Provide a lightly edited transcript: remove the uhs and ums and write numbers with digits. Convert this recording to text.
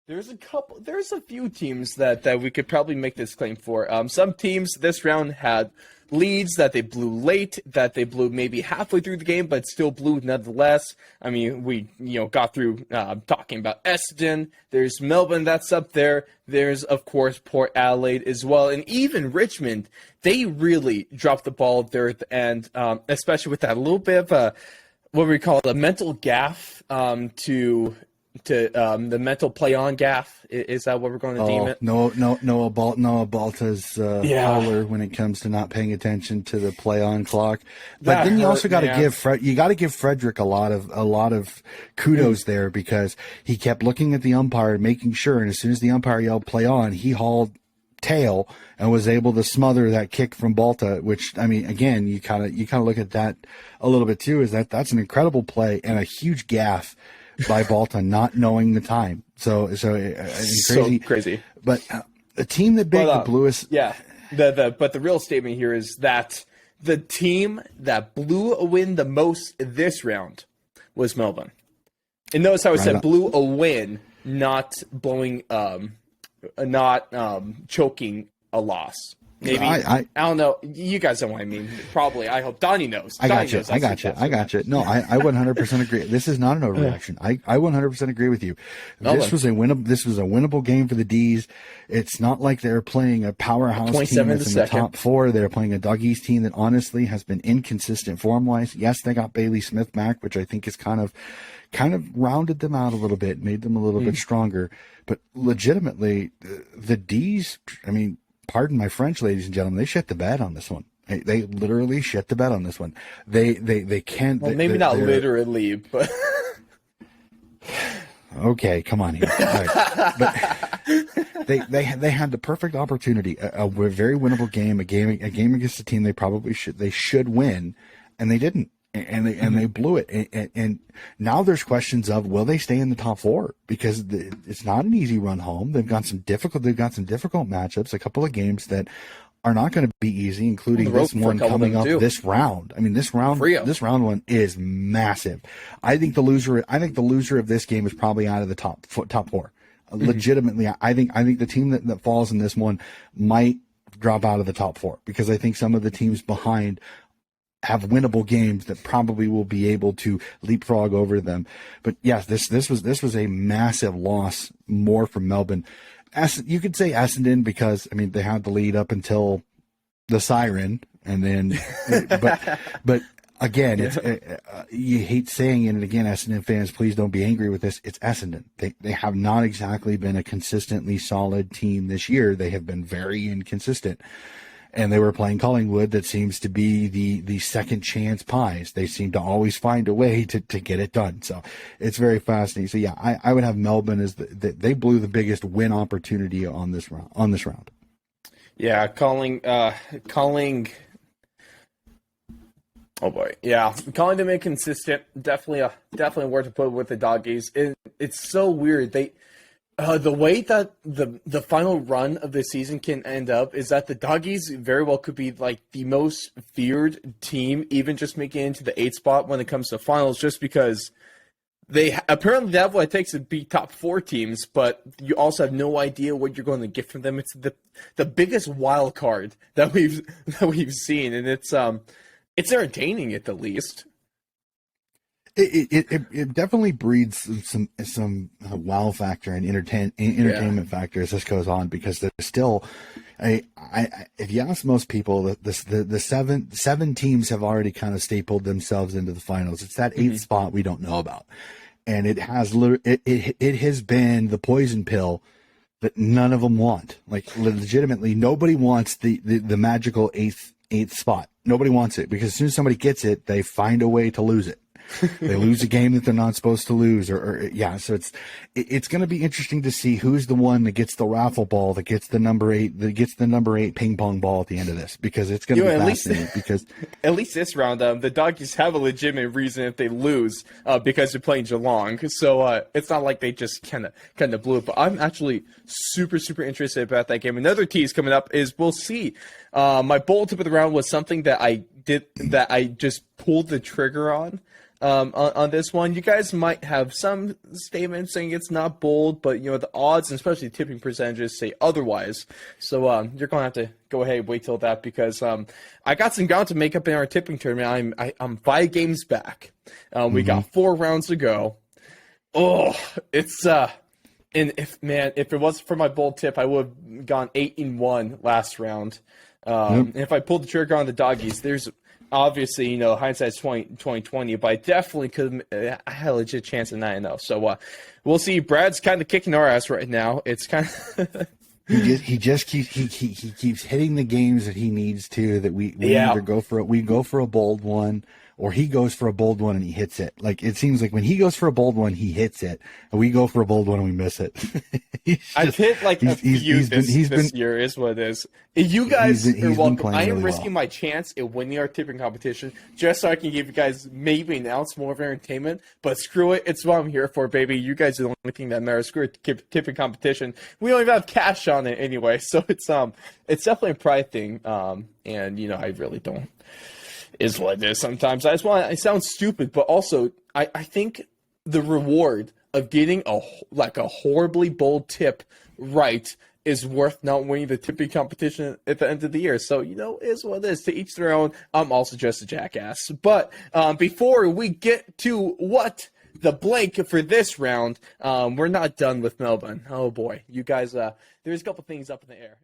There's a few teams that we could probably make this claim for. Some teams this round had leads that they blew late, that they blew maybe halfway through the game, but still blew nonetheless. I mean, we got through talking about Essendon. There's Melbourne that's up there. There's of course Port Adelaide as well, and even Richmond. They really dropped the ball there at the end, especially with that little bit of a what we call it, a mental gaffe to the mental play on gaff. Is that what we're going to deem it? Noah Balta's howler when it comes to not paying attention to the play on clock. But then you also got to give Frederick a lot of kudos there, because he kept looking at the umpire, making sure, and as soon as the umpire yelled play on, he hauled tail and was able to smother that kick from Balta, which, I mean, again, you kind of look at that a little bit too, is that's an incredible play and a huge gaffe by Balta not knowing the time. So crazy. But a team that beat the Blues. Yeah. But the real statement here is that the team that blew a win the most this round was Melbourne. And notice how I said blew a win, not blowing, not choking a loss. Maybe I don't know. You guys know what I mean. Probably. I hope Donnie knows. I got you. No, I 100% agree. This is not an overreaction. I 100% agree with you. This was a winnable game for the D's. It's not like they're playing a powerhouse team that's in the top four. They're playing a Doggies team that honestly has been inconsistent form wise. Yes, they got Bailey Smith back, which I think is kind of rounded them out a little bit, made them a little bit stronger. But legitimately, the D's, I mean, pardon my French, ladies and gentlemen, they shit the bed on this one. They literally shit the bed on this one. They can't. Well, maybe not literally, but okay, come on here. All right. But they had the perfect opportunity, a very winnable game, a game against a team they should win, and they didn't. And they blew it. And now there's questions of, will they stay in the top four? Because it's not an easy run home. They've got some difficult matchups, a couple of games that are not going to be easy, including this one coming up this round. I mean, this round one is massive. I think the loser of this game is probably out of the top four. Legitimately, I think the team that falls in this one might drop out of the top four, because I think some of the teams behind have winnable games that probably will be able to leapfrog over them. But yes, this was a massive loss, more from Melbourne. You could say Essendon, because I mean they had the lead up until the siren, and then but again, it's you hate saying it, and again, Essendon fans, please don't be angry with this. It's Essendon. They have not exactly been a consistently solid team this year. They have been very inconsistent. And they were playing Collingwood, that seems to be the second chance pies. They seem to always find a way to get it done. So it's very fascinating. So yeah, I would have Melbourne as they blew the biggest win opportunity on this round. Yeah, calling. Oh boy, yeah, calling them inconsistent. Definitely a word to put with the Doggies. It's so weird. The way that the final run of the season can end up is that the Doggies very well could be like the most feared team, even just making it into the 8th spot when it comes to finals, just because they have what it takes to beat top 4 teams, but you also have no idea what you're going to get from them. It's the biggest wild card that we've seen, and it's entertaining at the least. It definitely breeds some wow factor and entertainment factor as this goes on, because there's still if you ask most people, the seven teams have already kind of stapled themselves into the finals. It's that 8th spot we don't know about, and it has been the poison pill that none of them want. Like legitimately, nobody wants the magical eighth spot. Nobody wants it, because as soon as somebody gets it, they find a way to lose it. They lose a game that they're not supposed to lose, so it's going to be interesting to see who's the one that gets the raffle ball, that gets the number 8 ping pong ball at the end of this, because it's going to be fascinating. Because at least this round, the Doggies have a legitimate reason if they lose, because they're playing Geelong. So it's not like they just kind of blew it. But I'm actually super interested about that game. Another tease coming up is we'll see. My bold tip of the round was something that I just pulled the trigger on. on this one. You guys might have some statements saying it's not bold, but the odds and especially tipping percentages say otherwise. So you're gonna have to go ahead and wait till that, because I got some ground to make up in our tipping tournament. I'm 5 games back. We got 4 rounds to go. Oh, it's and if it wasn't for my bold tip, I would have gone 8-1 last round. And if I pulled the trigger on the doggies, there's obviously, hindsight's 2020, but I definitely could have had a legit chance at 9-0. So we'll see. Brad's kind of kicking our ass right now. It's kind of he keeps hitting the games that he needs to. That we either go for a bold one, or he goes for a bold one and he hits it. Like, it seems like when he goes for a bold one, he hits it, and we go for a bold one and we miss it. I've hit like a few this year is what it is. You guys are welcome. I am risking my chance at winning our tipping competition just so I can give you guys maybe an ounce more of entertainment. But screw it, it's what I'm here for, baby. You guys are the only thing that matters. Screw it, tipping competition. We don't even have cash on it anyway, so it's definitely a pride thing. And I really don't. Is what it is sometimes. I sound stupid, but also I think the reward of getting a horribly bold tip right is worth not winning the tipping competition at the end of the year. So, is what it is. To each their own. I'm also just a jackass. But before we get to what the blank for this round, we're not done with Melbourne. Oh boy, you guys, there's a couple things up in the air.